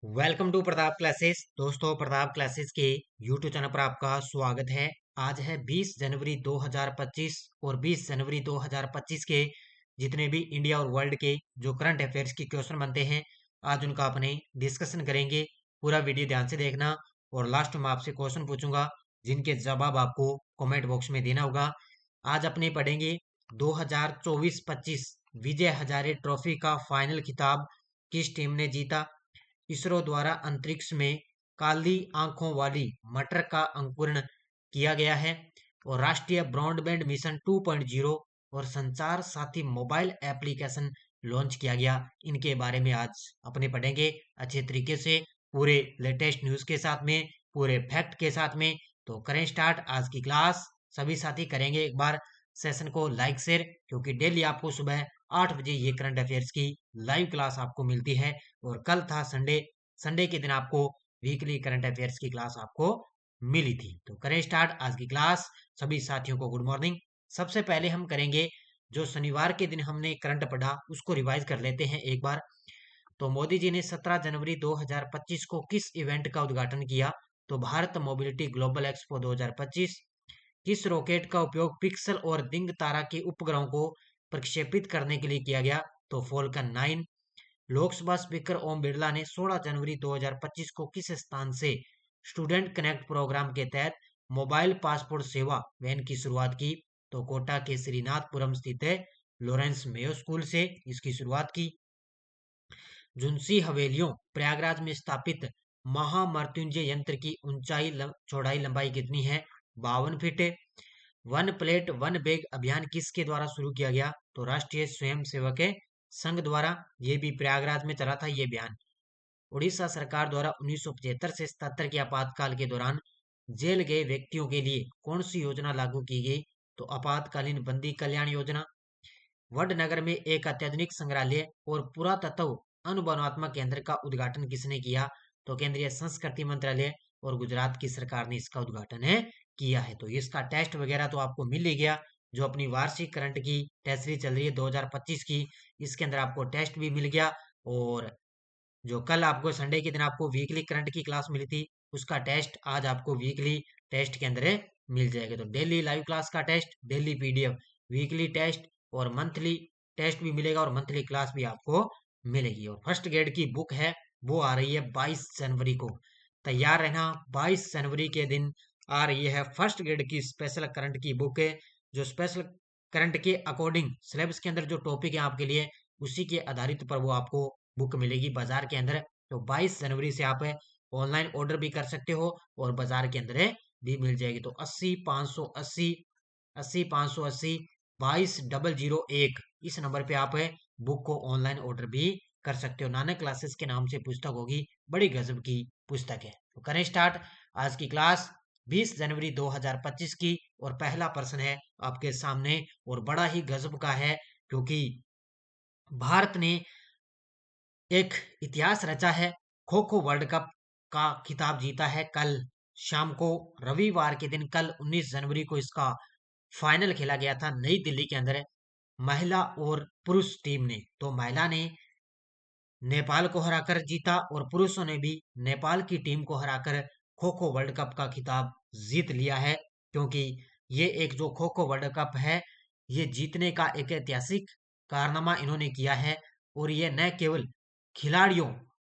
Welcome to Pratap classes. दोस्तों, Pratap classes के YouTube channel पर आपका स्वागत है। आज है 20 जनवरी 2025 और 20 जनवरी 2025 के जितने भी इंडिया और वर्ल्ड के जो करंट अफेयर्स की क्वेश्चन बनते हैं, आज उनका अपने डिस्कशन करेंगे। पूरा वीडियो ध्यान से देखना और लास्ट में आपसे क्वेश्चन पूछूंगा जिनके जवाब आपको कमेंट बॉक्स में देना होगा। आज अपने पढ़ेंगे 2024-25 विजय हजारे ट्रॉफी का फाइनल खिताब किस टीम ने जीता। इसरो द्वारा अंतरिक्ष में काली आंखों वाली मटर का अंकुरण किया गया है और राष्ट्रीय ब्रॉडबैंड मिशन 2.0 और संचार साथी मोबाइल एप्लीकेशन लॉन्च किया गया। इनके बारे में आज अपने पढ़ेंगे अच्छे तरीके से, पूरे लेटेस्ट न्यूज के साथ में, पूरे फैक्ट के साथ में। तो करें स्टार्ट आज की क्लास। सभी साथी करेंगे एक बार सेशन को लाइक शेयर, क्योंकि डेली आपको सुबह 8 बजे ये करंट अफेयर्स की लाइव क्लास आपको मिलती है। और कल था संडे, संडे के दिन आपको वीकली करंट अफेयर्स की क्लास आपको मिली थी। तो करें स्टार्ट आज की क्लास। सभी साथियों को गुड मॉर्निंग। सबसे पहले हम करेंगे जो शनिवार के दिन हमने करंट पढ़ा उसको रिवाइज कर लेते हैं एक बार। तो मोदी जी ने 17 जनवरी 2025 को किस इवेंट का उद्घाटन किया? तो भारत मोबिलिटी ग्लोबल एक्सपो 2025। किस रॉकेट का उपयोग पिक्सल और दिंग तारा के उपग्रहों को प्रक्षेपित करने के लिए किया गया? तो फॉल्कन 9। लोकसभा स्पीकर ओम बिरला ने 16 जनवरी 2025 को किस स्थान से स्टूडेंट कनेक्ट प्रोग्राम के तहत मोबाइल पासपोर्ट सेवा वैन की शुरुआत की? तो कोटा के श्रीनाथपुरम स्थित है लॉरेंस मेयो स्कूल से इसकी शुरुआत की। झुंसी हवेलियों प्रयागराज में स्थापित महामृत्युंजय यंत्र की ऊंचाई चौड़ाई लंबाई कितनी है? 52 फीट है। वन प्लेट वन बैग अभियान किसके द्वारा शुरू किया गया? तो राष्ट्रीय स्वयंसेवक संघ द्वारा। ये भी प्रयागराज में चला था ये अभियान। उड़ीसा सरकार द्वारा 1975 से 77 के आपातकाल के दौरान जेल गए व्यक्तियों के लिए कौन सी योजना लागू की गई? तो आपातकालीन बंदी कल्याण योजना। वडनगर में एक अत्याधुनिक संग्रहालय और पुरातत्व अनुबंधात्मक केंद्र का उद्घाटन किसने किया? तो केंद्रीय संस्कृति मंत्रालय और गुजरात की सरकार ने इसका उद्घाटन किया है। तो इसका टेस्ट वगैरह तो आपको मिल ही गया। जो अपनी वार्षिक करंट की टेस्ट सीरीज चल रही है 2025 की, इसके अंदर आपको टेस्ट भी मिल गया। और जो कल आपको संडे के दिन आपको वीकली करंट की क्लास मिली थी, उसका टेस्ट आज आपको वीकली टेस्ट के अंदर मिल जाएगा। तो डेली लाइव क्लास का test, daily PDF, weekly test और मंथली टेस्ट भी मिलेगा और मंथली क्लास भी आपको मिलेगी। और फर्स्ट ग्रेड की बुक है वो आ रही है 22 जनवरी को। तैयार रहना, 22 जनवरी के दिन आ रही है फर्स्ट ग्रेड की स्पेशल करंट की बुक है। जो स्पेशल करंट के अकॉर्डिंग सिलेबस के अंदर जो टॉपिक है आपके लिए, उसी के आधारित पर वो आपको बुक मिलेगी बाजार के अंदर। तो 22 जनवरी से आप ऑनलाइन ऑर्डर भी कर सकते हो और बाजार के अंदर भी मिल जाएगी। तो 80 580 80 580 22 001 इस नंबर पे आप बुक को ऑनलाइन ऑर्डर भी कर सकते हो। नानक क्लासेस के नाम से पुस्तक होगी, बड़ी गजब की पुस्तक है। तो करें स्टार्ट आज की क्लास 20 जनवरी 2025 की। और पहला प्रश्न है आपके सामने और बड़ा ही गजब का है, क्योंकि भारत ने एक इतिहास रचा है। खो खो वर्ल्ड कप का खिताब जीता है कल शाम को, रविवार के दिन, कल 19 जनवरी को इसका फाइनल खेला गया था नई दिल्ली के अंदर महिला और पुरुष टीम ने। तो महिला ने नेपाल को हराकर जीता और पुरुषों ने भी नेपाल की टीम को हराकर खो खो वर्ल्ड कप का खिताब जीत लिया है। क्योंकि ये एक जो खो खो वर्ल्ड कप है, ये जीतने का एक ऐतिहासिक कारनामा इन्होंने किया है। और ये न केवल खिलाड़ियों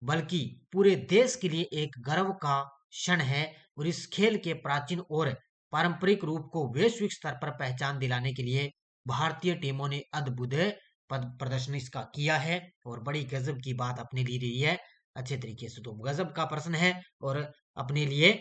बल्कि पूरे देश के लिए एक गर्व का क्षण है। और इस खेल के प्राचीन और पारंपरिक रूप को वैश्विक स्तर पर पहचान दिलाने के लिए भारतीय टीमों ने अद्भुत प्रदर्शन इसका किया है और बड़ी गजब की बात अपने लिए रही है अच्छे तरीके से। तो गजब का प्रश्न है और अपने लिए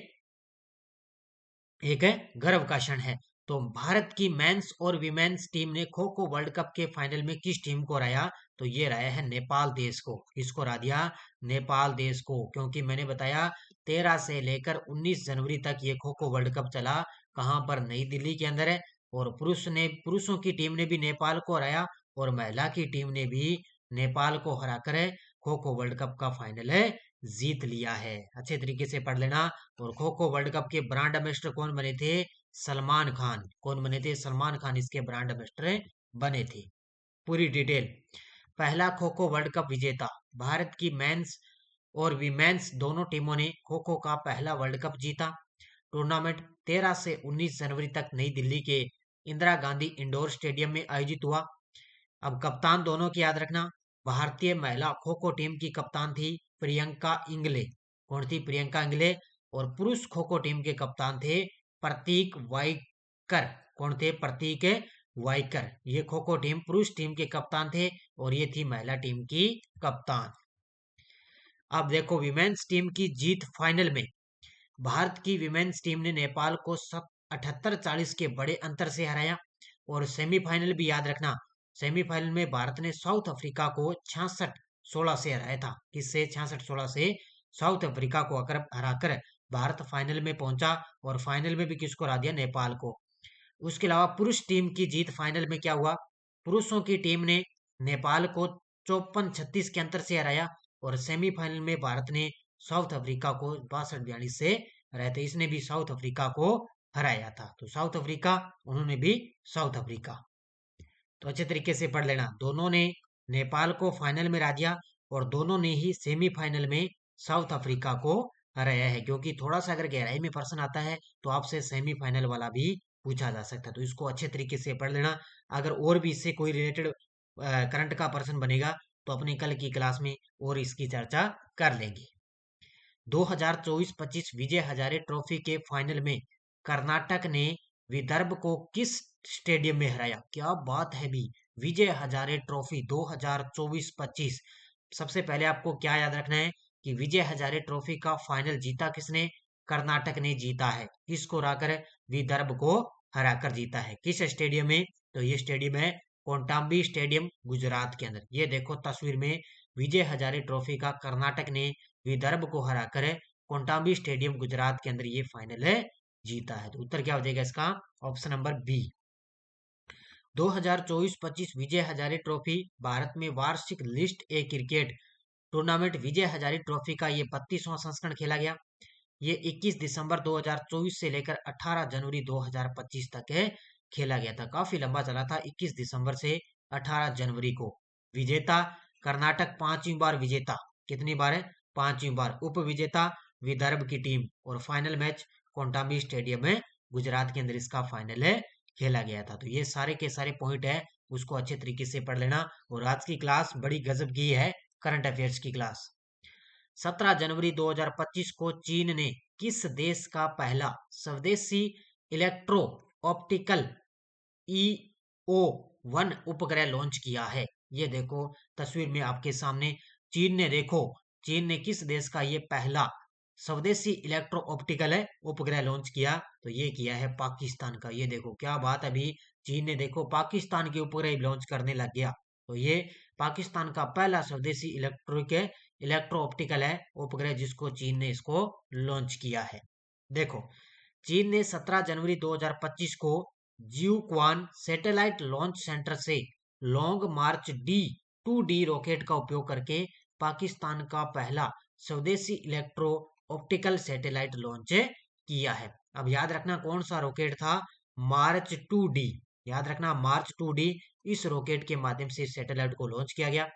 एक गर्व का क्षण है। तो भारत की मेंस और विमेन्स टीम ने खो खो वर्ल्ड कप के फाइनल में किस टीम को हराया? तो ये रहा है नेपाल देश को। किसको हरा दिया? नेपाल देश को। क्योंकि मैंने बताया 13 से लेकर 19 जनवरी तक ये खो खो वर्ल्ड कप चला। कहां पर? नई दिल्ली के अंदर है। और पुरुषों की टीम ने भी नेपाल को हराया और महिला की टीम ने भी नेपाल को हराकर खो खो वर्ल्ड कप का फाइनल जीत लिया है। अच्छे तरीके से पढ़ लेना। और खो खो वर्ल्ड कप के ब्रांड एम्बेसडर कौन बने थे? सलमान खान। कौन बने थे? सलमान खान इसके ब्रांड एम्बेसडर बने थे। पूरी डिटेल। पहला खो खो वर्ल्ड कप विजेता भारत की मेंस और विमेंस दोनों टीमों ने खो खो का पहला वर्ल्ड कप जीता। टूर्नामेंट 13 से 19 जनवरी तक नई दिल्ली के इंदिरा गांधी इंडोर स्टेडियम में आयोजित हुआ। अब कप्तान दोनों की याद रखना। भारतीय महिला खो खो टीम की कप्तान थी प्रियंका इंगले। कौन थी? प्रियंका इंगले। और पुरुष खो खो टीम के कप्तान थे प्रतीक वाइकर। कौन थे? प्रतीक वाइकर। ये खो खो टीम पुरुष टीम के कप्तान थे और ये थी महिला टीम की कप्तान। अब देखो विमेन्स टीम की जीत फाइनल में। भारत की विमेन्स टीम ने नेपाल को 78-40 के बड़े अंतर से हराया। और सेमीफाइनल भी याद रखना, सेमीफाइनल में भारत ने साउथ अफ्रीका को 66-16 से हराया था। किससे? 66-16 से साउथ अफ्रीका को हराकर भारत फाइनल में पहुंचा। और फाइनल में भी किसको हरा दिया? नेपाल को। उसके अलावा पुरुष टीम की जीत फाइनल में क्या हुआ? पुरुषों की टीम ने नेपाल को 54-36 के अंतर से हराया। और सेमीफाइनल में भारत ने साउथ अफ्रीका को 62-42 से हराया था। इसने भी साउथ अफ्रीका को हराया था। तो साउथ अफ्रीका, उन्होंने भी साउथ अफ्रीका। तो अच्छे तरीके से पढ़ लेना। दोनों ने नेपाल को फाइनल में हरा दिया और दोनों ने ही सेमीफाइनल में साउथ अफ्रीका को हराया है। क्योंकि थोड़ा सा अगर गहराई में प्रश्न आता है तो आपसे सेमीफाइनल वाला भी पूछा जा सकता है। तो इसको अच्छे तरीके से पढ़ लेना। अगर और भी इससे कोई रिलेटेड करंट का प्रश्न बनेगा तो अपनी कल की क्लास में और इसकी चर्चा कर लेंगे। 2024-25 विजय हजारे ट्रॉफी के फाइनल में कर्नाटक ने विदर्भ को किस स्टेडियम में हराया? क्या बात है भी! विजय हजारे ट्रॉफी 2024-25। सबसे पहले आपको क्या याद रखना है कि विजय हजारे ट्रॉफी का फाइनल जीता किसने? कर्नाटक ने जीता है। किसको हराकर? विदर्भ को हराकर जीता है। किस स्टेडियम में? तो ये स्टेडियम है कोटांबी स्टेडियम, गुजरात के अंदर। ये देखो तस्वीर में विजय हजारे ट्रॉफी का कर्नाटक ने विदर्भ को हराकर कोटांबी स्टेडियम, गुजरात के अंदर ये फाइनल है जीता है। तो उत्तर क्या हो जाएगा इसका? Option number B. 2024-25 Vijay Hazare trophy Bharat में वार्षिक list A cricket tournament Vijay Hazare trophy का ये 32वां संस्करण खेला गया। ये 21 दिसंबर 2024 से लेकर 18 जनवरी 2025 तक है खेला गया था। काफी लंबा चला था, 21 दिसंबर से 18 जनवरी को। विजेता कर्नाटक 5वीं बार विजेता। कितनी बार है? 5वीं बार। उप विजेता विदर्भ की टीम। और फाइनल मैच कोटांबी स्टेडियम में, गुजरात के अंदर इसका फाइनल है खेला गया था। तो ये सारे के सारे पॉइंट है, उसको अच्छे तरीके से पढ़ लेना। और आज की क्लास बड़ी गजब की है, करंट अफेयर्स की क्लास। 17 जनवरी 2025 को चीन ने किस देश का पहला स्वदेशी इलेक्ट्रो ऑप्टिकल EO-1 उपग्रह लॉन्च किया है? ये देखो तस्वीर में आपके सामने चीन ने, देखो चीन ने किस देश का ये पहला स्वदेशी इलेक्ट्रो ऑप्टिकल है उपग्रह लॉन्च किया? तो ये किया है पाकिस्तान का। ये देखो क्या बात, अभी चीन ने देखो पाकिस्तान के उपग्रह लॉन्च करने लग गया। तो ये पाकिस्तान का पहला स्वदेशी इलेक्ट्रो ऑप्टिकल है उपग्रह, जिसको चीन ने इसको लॉन्च किया है। देखो चीन ने 17 जनवरी 2025 को जियोक्वान सैटेलाइट लॉन्च सेंटर से लॉन्ग मार्च D2D रॉकेट का उपयोग करके पाकिस्तान का पहला स्वदेशी इलेक्ट्रो ऑप्टिकल सैटेलाइट लॉन्च किया है। अब याद रखना कौन सा रॉकेट था? मार्च 2D। याद रखना मार्च 2D। इस रॉकेट के माध्यम से सैटेलाइट को लॉन्च किया गया।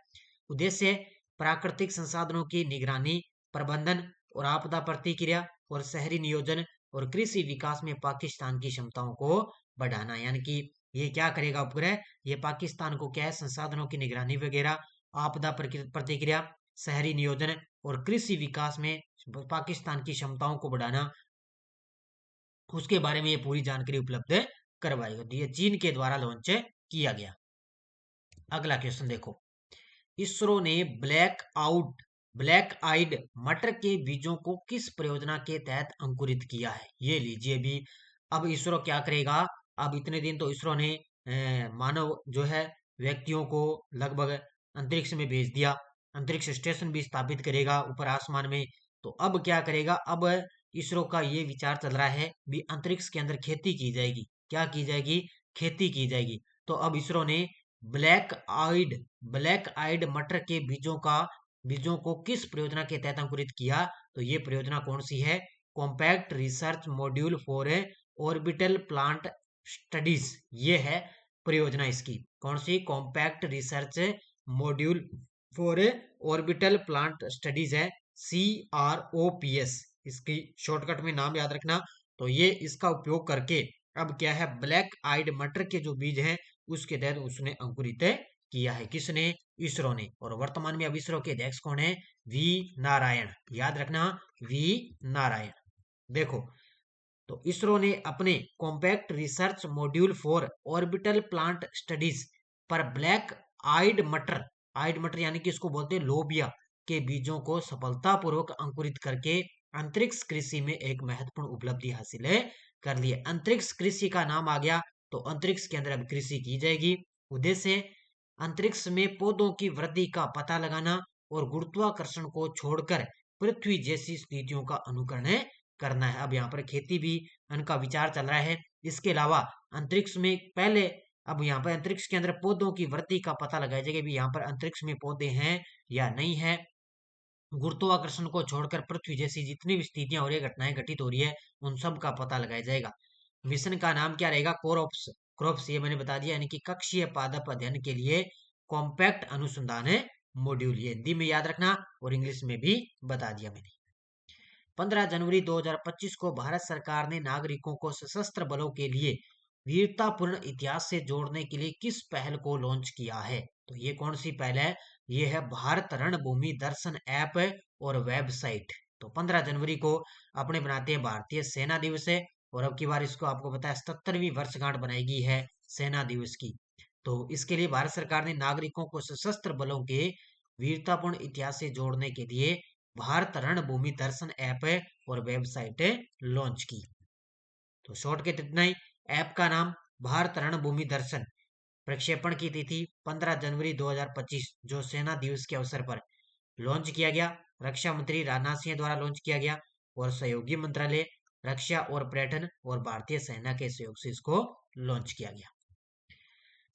उद्देश्य प्राकृतिक संसाधनों की निगरानी, प्रबंधन और आपदा प्रतिक्रिया और शहरी नियोजन और कृषि विकास में पाकिस्तान की क्षमताओं को बढ़ाना। यानी कि ये क्या करेगा उपग्रह? ये पाकिस्तान को क्या है? संसाधनों की निगरानी वगैरह, आपदा प्रतिक्रिया, शहरी नियोजन और कृषि विकास में पाकिस्तान की क्षमताओं को बढ़ाना, उसके बारे में ये पूरी जानकारी उपलब्ध करवाएगा। तो ये चीन के द्वारा लॉन्च किया गया। अगला क्वेश्चन देखो, इसरो ने ब्लैक आइड मटर के बीजों को किस परियोजना के तहत अंकुरित किया है? ये लीजिए भी। अब इसरो क्या करेगा? अब इतने दिन तो इसरो ने मानव जो है व्यक्तियों को लगभग अंतरिक्ष में भेज दिया, अंतरिक्ष स्टेशन भी स्थापित करेगा ऊपर आसमान में। तो अब क्या करेगा? अब इसरो का ये विचार चल रहा है भी अंतरिक्ष के अंदर खेती की जाएगी। क्या की जाएगी? खेती की जाएगी। तो अब इसरो ने ब्लैक आइड मटर के बीजों को किस परियोजना के तहत अंकुरित किया? तो ये परियोजना कौन सी है? Compact research module for orbital plant studies. ये है परियोजना इसकी। कौन सी? Compact research module for orbital plant studies है। CROPS, इसकी शॉर्टकट में नाम याद रखना। तो ये इसका उपयोग करके अब क्या है, ब्लैक आइड मटर के जो बीज हैं उसके तहत उसने अंकुरित किया है। किसने? इसरो ने। और वर्तमान में अब इसरो के अध्यक्ष कौन है? वी नारायण, याद रखना, वी नारायण। देखो, तो इसरो ने अपने compact research module for orbital plant studies पर ब्लैक आइड मटर यानी कि इसको बोलते हैं लोबिया के बीजों को सफलतापूर्वक अंकुरित करके अंतरिक्ष कृषि में एक महत्वपूर्ण उपलब्धि हासिल है कर ली है। अंतरिक्ष कृषि का नाम आ गया, तो अंतरिक्ष के अंदर अब कृषि की जाएगी। उद्देश्य, अंतरिक्ष में पौधों की वृद्धि का पता लगाना और गुरुत्वाकर्षण को छोड़कर पृथ्वी जैसी स्थितियों का अनुकरण करना है। अब यहाँ पर खेती भी उनका विचार चल रहा है। इसके अलावा अंतरिक्ष में पहले, अब यहाँ पर अंतरिक्ष के अंदर पौधों की वृद्धि का पता लगाया जाएगा भी यहाँ पर अंतरिक्ष में पौधे हैं या नहीं है। गुरुत्वाकर्षण को छोड़कर पृथ्वी जैसी जितनी भी स्थितियां हो रही है, घटनाएं घटित हो रही है, उन सब का पता लगाया जाएगा। मिशन का नाम क्या रहेगा? क्रोप्स। क्रोप्स ये मैंने बता दिया, यानी कि कक्षीय पादप अध्ययन के लिए कॉम्पैक्ट अनुसंधान मॉड्यूल। ये हिंदी में याद रखना और इंग्लिश में भी बता दिया मैंने। 15 जनवरी 2025 को भारत सरकार ने नागरिकों को सशस्त्र बलों के लिए वीरतापूर्ण इतिहास से जोड़ने के लिए किस पहल को लॉन्च किया है? तो ये कौन सी पहल है? ये है भारत रणभूमि दर्शन ऐप और वेबसाइट। तो 15 जनवरी को अपने बनाते हैं भारतीय सेना दिवस है, और अब की बार इसको आपको पता है 77वीं वर्षगांठ बनाई है सेना दिवस की। तो इसके लिए भारत सरकार ने नागरिकों को सशस्त्र बलों के वीरतापूर्ण इतिहास से जोड़ने के लिए भारत रणभूमि दर्शन ऐप और वेबसाइट लॉन्च की। तो शॉर्टकट इतना ही, ऐप का नाम भारत रणभूमि दर्शन, प्रक्षेपण की तिथि 15 जनवरी 2025 जो सेना दिवस के अवसर पर लॉन्च किया गया। रक्षा मंत्री राजनाथ सिंह द्वारा लॉन्च किया गया और सहयोगी मंत्रालय रक्षा और पर्यटन और भारतीय सेना के सहयोग से इसको लॉन्च किया गया।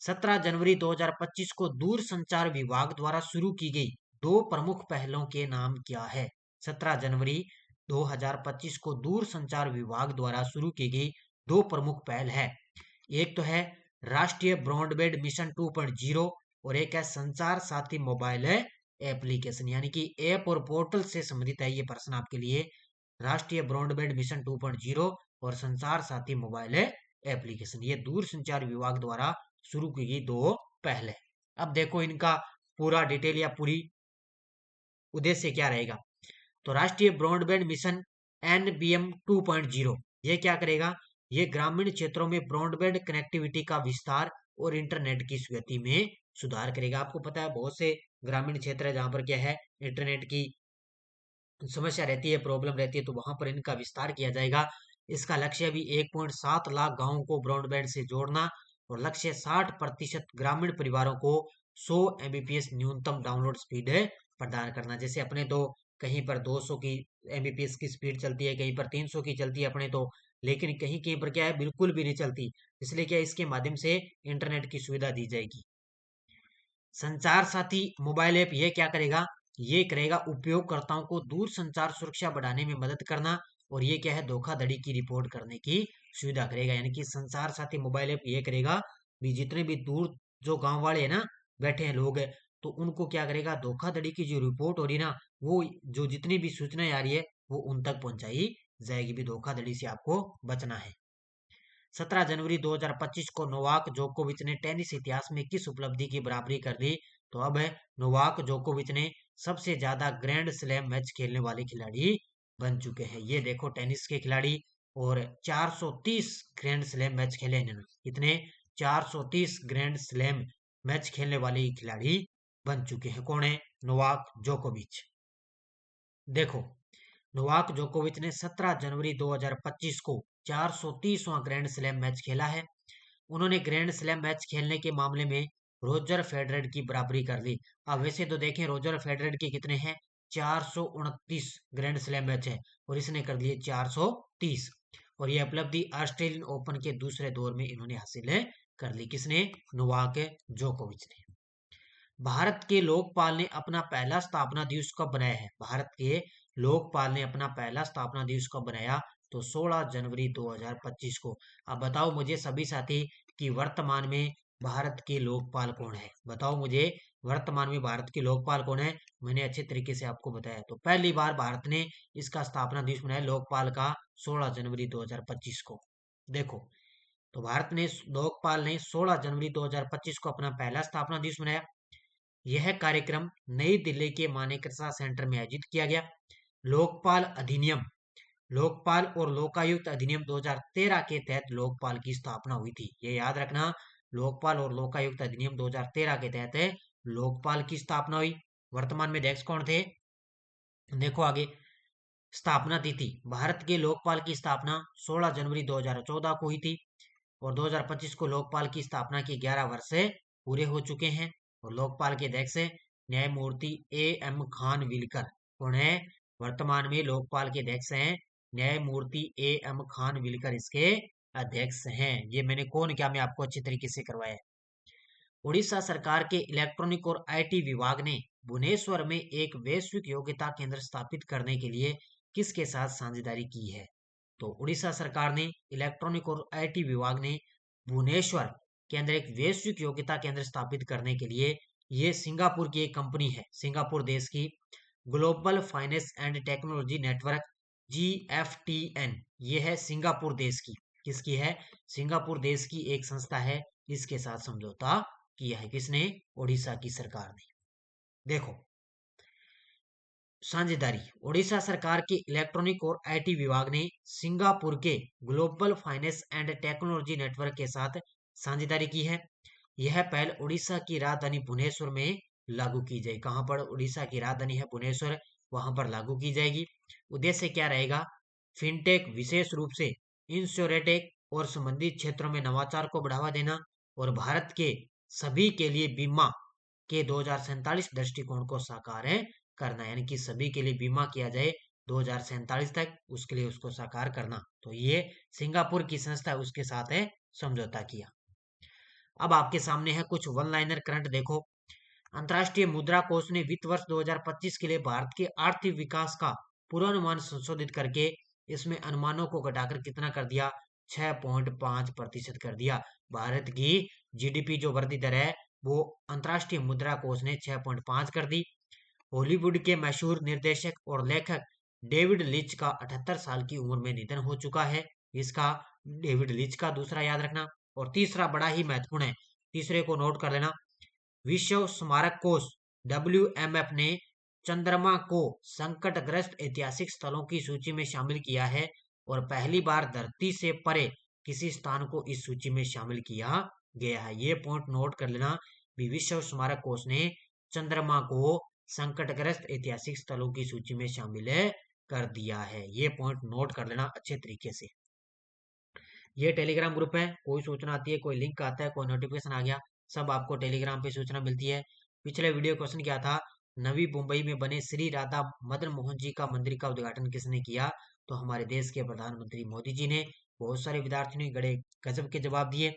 17 जनवरी 2025 को दूरसंचार विभाग द्वारा शुरू की गई दो प्रमुख पहलों के नाम क्या है? 17 जनवरी 2025 को दूरसंचार विभाग द्वारा शुरू की गई दो प्रमुख पहल है। एक तो है राष्ट्रीय ब्रॉडबैंड मिशन 2.0 और एक है संचार साथी मोबाइल एप्लीकेशन, यानी कि ऐप और पोर्टल से संबंधित है ये प्रश्न आपके लिए। राष्ट्रीय ब्रॉडबैंड मिशन 2.0 और संचार साथी मोबाइल एप्लीकेशन, ये दूरसंचार विभाग द्वारा शुरू की गई दो पहल है। अब देखो इनका पूरा डिटेल या पूरी उद्देश्य क्या रहेगा। तो राष्ट्रीय ब्रॉडबैंड मिशन NBM 2.0 ये क्या करेगा? ये ग्रामीण क्षेत्रों में ब्रॉडबैंड कनेक्टिविटी का विस्तार और इंटरनेट की गति में सुधार करेगा। आपको पता है बहुत से ग्रामीण क्षेत्र है जहां पर क्या है, इंटरनेट की समस्या रहती है, प्रॉब्लम रहती है, तो वहां पर इनका विस्तार किया जाएगा। इसका लक्ष्य भी 1.7 लाख गांवों को ब्रॉडबैंड से जोड़ना और लक्ष्य 60% ग्रामीण परिवारों को 100 Mbps न्यूनतम डाउनलोड स्पीड प्रदान करना। जैसे अपने तो कहीं पर 200 की Mbps की स्पीड चलती है, कहीं पर 300 की चलती है अपने तो, लेकिन कहीं कहीं पर क्या है, बिल्कुल भी नहीं चलती। इसलिए क्या, इसके माध्यम से इंटरनेट की सुविधा दी जाएगी। संचार साथी मोबाइल ऐप ये क्या करेगा? ये करेगा उपयोगकर्ताओं को दूर संचार सुरक्षा बढ़ाने में मदद करना, और ये क्या है, धोखाधड़ी की रिपोर्ट करने की सुविधा करेगा। यानी कि संचार साथी मोबाइल ऐप ये करेगा भी जितने भी दूर जो गांव वाले हैं ना, बैठे हैं लोग, तो उनको क्या करेगा, धोखाधड़ी की जो रिपोर्ट हो रही ना, वो जो जितनी भी सूचनाएं आ रही है वो उन तक पहुंचाई जाएगी भी। धोखाधड़ी से आपको बचना है। 17 जनवरी 2025 को नोवाक जोकोविच ने टेनिस इतिहास में किस उपलब्धि की बराबरी कर ली? तो अब है नोवाक जोकोविच ने सबसे ज्यादा ग्रैंड स्लैम मैच खेलने वाले खिलाड़ी बन चुके हैं। ये देखो टेनिस के खिलाड़ी, और 430 ग्रैंड स्लैम मैच खेले इन्होंने। कितने? 430 ग्रैंड स्लैम मैच खेलने वाले खिलाड़ी बन चुके हैं। कौन है? नोवाक जोकोविच। देखो, नोवाक जोकोविच ने 17 जनवरी 2025 को 430वां ग्रैंड स्लैम मैच खेला है। उन्होंने ग्रैंड स्लैम मैच खेलने के मामले में रोजर फेडरर की बराबरी कर ली। अब वैसे तो देखें रोजर फेडरर के कितने हैं, 429 ग्रैंड स्लैम मैच है, और इसने कर दिए 430। और यह उपलब्धि ऑस्ट्रेलियन ओपन के दूसरे दौर में इन्होंने हासिल कर ली। किसने? नोवाक जोकोविच ने। भारत के लोकपाल ने अपना पहला स्थापना दिवस कब बनाया है? भारत के लोकपाल ने अपना पहला स्थापना दिवस कब बनाया? तो 16 जनवरी 2025 को। अब बताओ मुझे सभी साथी कि वर्तमान में भारत के लोकपाल कौन है? बताओ मुझे, वर्तमान में भारत के लोकपाल कौन है? मैंने अच्छे तरीके से आपको बताया। तो पहली बार भारत ने इसका स्थापना दिवस मनाया लोकपाल का 16 जनवरी 2025 को। देखो, तो भारत ने लोकपाल ने 16 जनवरी 2025 को अपना पहला स्थापना दिवस मनाया। यह कार्यक्रम नई दिल्ली के मानेकशा सेंटर में आयोजित किया गया। लोकपाल अधिनियम, लोकपाल और लोकायुक्त अधिनियम 2013 के तहत लोकपाल की स्थापना हुई थी। ये याद रखना, लोकपाल और लोकायुक्त अधिनियम 2013 के तहत लोकपाल की स्थापना हुई। वर्तमान में अध्यक्ष कौन थे? देखो आगे, स्थापना तिथि, भारत के लोकपाल की स्थापना 16 जनवरी 2014 को हुई थी और 2025 को लोकपाल की स्थापना के 11 वर्ष पूरे हो चुके हैं। और लोकपाल के अध्यक्ष न्यायमूर्ति ए एम खान विलकर कौन है? वर्तमान में लोकपाल के अध्यक्ष हैं न्यायमूर्ति ए एम खान विलकर, इसके अध्यक्ष हैं। ये मैंने कौन क्या मैं आपको अच्छे तरीके से करवाया। उड़ीसा सरकार के इलेक्ट्रॉनिक और आईटी विभाग ने भुवनेश्वर में एक वैश्विक योग्यता केंद्र स्थापित करने के लिए किसके साथ साझेदारी की है? तो उड़ीसा सरकार ने, इलेक्ट्रॉनिक और आईटी विभाग ने भुवनेश्वर के अंदर एक वैश्विक योग्यता केंद्र स्थापित करने के लिए, ये सिंगापुर की एक कंपनी है, सिंगापुर देश की, global finance and technology network GFTN, ये है सिंगापुर देश की। किसकी है? सिंगापुर देश की एक संस्था है, इसके साथ समझौता किया है। किसने? ओडिशा की सरकार ने। देखो, साझेदारी, ओडिशा सरकार के इलेक्ट्रॉनिक और आईटी विभाग ने सिंगापुर के global finance and technology network के साथ साझेदारी की है। यह पहल ओडिशा की राजधानी भुवनेश्वर में लागू की जाएगी। कहां पर? ओडिशा की राजधानी है भुवनेश्वर, वहां पर लागू की जाएगी। उद्देश्य क्या रहेगा? फिनटेक, विशेष रूप से इंश्योरेटेक और संबंधित क्षेत्रों में नवाचार को बढ़ावा देना और भारत के सभी के लिए बीमा के 2047 दृष्टिकोण को साकार करना, यानी कि सभी के लिए बीमा किया जाए 2047 तक, उसके लिए उसको साकार करना। तो ये सिंगापुर की संस्था है, उसके साथ है समझौता किया। अब आपके सामने है कुछ वन लाइनर करंट। देखो, अंतर्राष्ट्रीय मुद्रा कोष ने वित्त वर्ष 2025 के लिए भारत के आर्थिक विकास का पूर्वानुमान संशोधित करके इसमें अनुमानों को घटाकर कितना कर दिया? 6.5% कर दिया। भारत की जीडीपी जो वृद्धि दर है वो अंतर्राष्ट्रीय मुद्रा कोष ने 6.5 कर दी। हॉलीवुड के मशहूर निर्देशक और लेखक डेविड लिंच का 78 साल की उम्र में निधन हो चुका है। इसका? डेविड लिंच का। दूसरा याद रखना। और तीसरा बड़ा ही महत्वपूर्ण है, तीसरे को नोट कर लेना। विश्व स्मारक कोष WMF ने चंद्रमा को संकटग्रस्त ऐतिहासिक स्थलों की सूची में शामिल किया है और पहली बार धरती से परे किसी स्थान को इस सूची में शामिल किया गया है। ये पॉइंट नोट कर लेना। विश्व स्मारक कोष ने चंद्रमा को संकटग्रस्त ऐतिहासिक स्थलों की सूची में शामिल कर दिया है। ये पॉइंट नोट कर लेना अच्छे तरीके से। ये टेलीग्राम ग्रुप है, कोई सूचना आती है, कोई लिंक आता है, कोई नोटिफिकेशन आ गया, सब आपको टेलीग्राम पे सूचना मिलती है। पिछले वीडियो क्वेश्चन क्या था? नवी मुंबई में बने श्री राधा मदन मोहन जी का मंदिर का उद्घाटन किसने किया? तो हमारे देश के प्रधानमंत्री मोदी जी ने। बहुत सारे विद्यार्थियों ने गड़े गजब के जवाब दिए।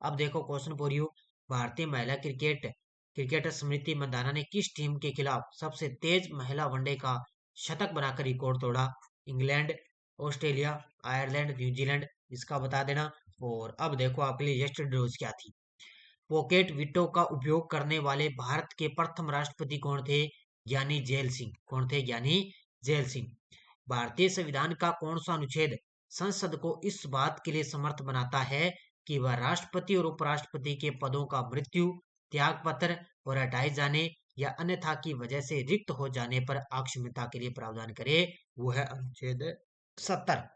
अब देखो क्वेश्चन फॉर यू, भारतीय महिला क्रिकेटर स्मृति मंदाना ने किस टीम के खिलाफ सबसे तेज महिला वनडे का शतक बनाकर रिकॉर्ड तोड़ा? इंग्लैंड, ऑस्ट्रेलिया, आयरलैंड, न्यूजीलैंड, इसका बता देना। और अब देखो आपके लिए यस्टरडे न्यूज क्या थी। पॉकेट वीटो का उपयोग करने वाले भारत के प्रथम राष्ट्रपति कौन थे? ज्ञानी जैल सिंह। कौन थे? ज्ञानी जैल सिंह। भारतीय संविधान का कौन सा अनुच्छेद संसद को इस बात के लिए समर्थ बनाता है कि वह राष्ट्रपति और उपराष्ट्रपति के पदों का मृत्यु, त्याग पत्र और हटाए जाने या अन्यथा की वजह से रिक्त हो जाने पर अक्षमता के लिए प्रावधान करे? वो है अनुच्छेद 70।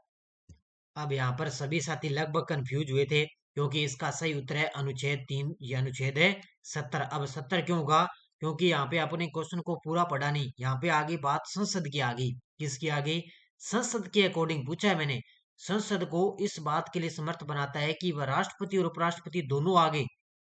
अब यहाँ पर सभी साथी लगभग कंफ्यूज हुए थे क्योंकि इसका सही उत्तर है अनुच्छेद 3 या अनुच्छेद 70। अब 70 क्यों होगा? क्योंकि यहाँ पे अपने क्वेश्चन को पूरा पढ़ा नहीं, यहाँ पे आगे बात संसद की आ गई। किसकी आ गई? संसद के अकॉर्डिंग पूछा है मैंने। संसद को इस बात के लिए समर्थ बनाता है कि वह राष्ट्रपति और उपराष्ट्रपति दोनों आ गए,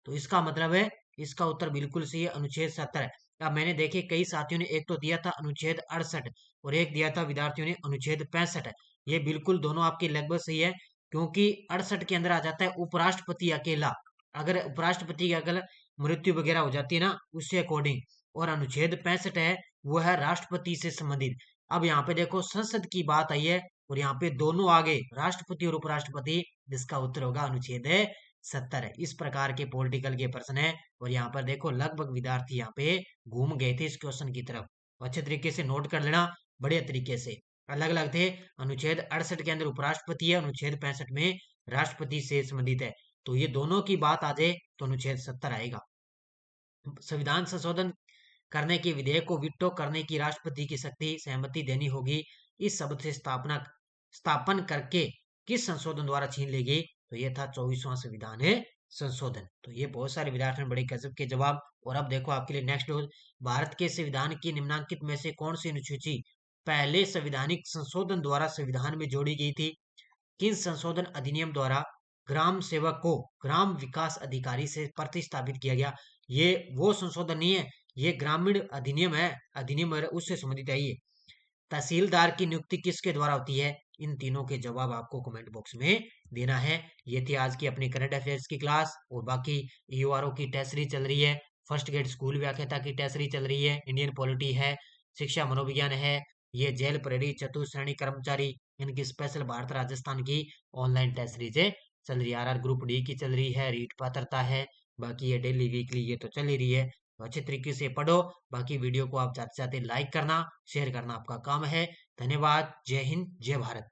तो इसका मतलब है इसका उत्तर बिल्कुल सही है, अनुच्छेद 70। अब मैंने देखे कई साथियों ने एक तो दिया था अनुच्छेद 68 और एक दिया था विद्यार्थियों ने अनुच्छेद 65। ये बिल्कुल दोनों आपके लगभग सही है क्योंकि 68 के अंदर आ जाता है उपराष्ट्रपति अकेला, अगर उपराष्ट्रपति की अगर मृत्यु वगैरह हो जाती है ना उससे अकॉर्डिंग। और अनुच्छेद 65 है वो है राष्ट्रपति से संबंधित। अब यहाँ पे देखो संसद की बात आई है और यहाँ पे दोनों आगे राष्ट्रपति और उपराष्ट्रपति, जिसका उत्तर होगा अनुच्छेद 70 है। इस प्रकार के पॉलिटिकल के प्रश्न है और यहाँ पर देखो लगभग विद्यार्थी यहाँ पे घूम गए थे इस क्वेश्चन की तरफ। अच्छे तरीके से नोट कर लेना, बढ़िया तरीके से। अलग अलग थे। अनुच्छेद 68 के अंदर उपराष्ट्रपति है, अनुच्छेद 65 में राष्ट्रपति से संबंधित है। तो ये दोनों की बात आ जाए तो अनुच्छेद 70 आएगा। संविधान संशोधन करने के विधेयक को विटो करने की राष्ट्रपति की शक्ति सहमति देनी होगी। इस शब्द से स्थापन करके किस संशोधन द्वारा छीन ली गई? तो ये था 24वां संविधान है संशोधन। तो ये बहुत सारे विद्यार्थियों ने बड़े गजब के जवाब। और अब देखो आपके लिए नेक्स्ट, भारत के संविधान की निम्नलिखित में से कौन सी अनुसूची पहले संविधानिक संशोधन द्वारा संविधान में जोड़ी गई थी? किन संशोधन अधिनियम द्वारा ग्राम सेवक को ग्राम विकास अधिकारी से प्रतिस्थापित किया गया? ये वो संशोधन नहीं है, ये ग्रामीण अधिनियम है, अधिनियम उससे संबंधित है ये। तहसीलदार की नियुक्ति किसके द्वारा होती है? इन तीनों के जवाब आपको कमेंट बॉक्स में देना है। ये थी आज की अपनी करंट अफेयर्स की क्लास। और बाकी यूआरओ की टेस्ट सीरीज चल रही है, फर्स्ट ग्रेड स्कूल व्याख्याता की टेस्ट सीरीज चल रही है, इंडियन पॉलिटी है, शिक्षा मनोविज्ञान है, ये जेल प्रहरी चतुश्रेणी कर्मचारी इनकी स्पेशल भारत राजस्थान की ऑनलाइन टेस्ट सीरीज चल रही है। आरआर ग्रुप डी की चल रही है, रीट पात्रता है, बाकी ये डेली वीकली ये तो चल ही रही है। तो अच्छे तरीके से पढ़ो। बाकी वीडियो को आप जाते जाते लाइक करना, शेयर करना आपका काम है। धन्यवाद। जय हिंद, जय भारत।